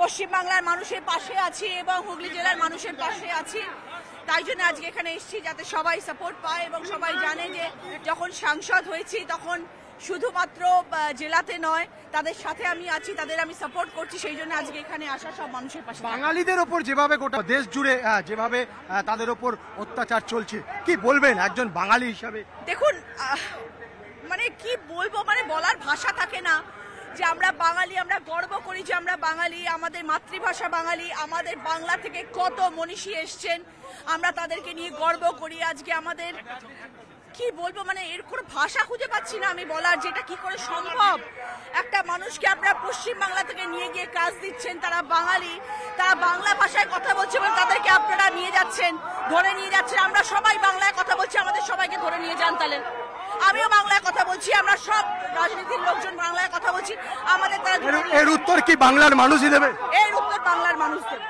পশ্চিমবাংলার মানুষের পাশে আছি এবং হুগলি জেলার মানুষের পাশে আছি। তাই জন্য আজকে এখানে এসেছি যাতে সবাই সাপোর্ট পায় এবং সবাই জানে যে যখন সাংসদ হয়েছি তখন শুধুমাত্র জেলাতে নয়, তাদের সাথে আমি আছি, তাদের আমি সাপোর্ট করছি। সেই জন্য আজকে এখানে আসা সব মানুষের পাশে। বাঙালিদের ওপর যেভাবে গোটা দেশ জুড়ে যেভাবে তাদের ওপর অত্যাচার চলছে, কি বলবেন একজন বাঙালি হিসাবে? দেখুন, মানে কি বলবো, মানে বলার ভাষা থাকে না যে আমরা বাঙালি, আমরা গর্ব করি যে আমরা বাঙালি, আমাদের মাতৃভাষা বাঙালি, আমাদের বাংলা থেকে কত মনীষী এসছেন, আমরা তাদেরকে নিয়ে গর্ব করি। আজকে আমাদের কি বলবো, মানে এর কোনো ভাষা খুঁজে পাচ্ছি না আমি বলার, যেটা কি করে সম্ভব। একটা মানুষকে আপনারা পশ্চিমবাংলা থেকে নিয়ে গিয়ে কাজ দিচ্ছেন, তারা বাঙালি, তারা বাংলা ভাষায় কথা বলছে এবং তাদেরকে আপনারা নিয়ে যাচ্ছেন, ধরে নিয়ে যাচ্ছেন। আমরা সবাই বাংলায় কথা বলছি, আমাদের সবাইকে ধরে নিয়ে যান। তাহলে আমিও বাংলায় কথা বলছি, আমরা সব রাজনীতির লোকজন বাংলায় কথা বলছি, আমাদের তারা। এর উত্তর কি বাংলার মানুষই দেবে? এর উত্তর বাংলার মানুষ দেবে।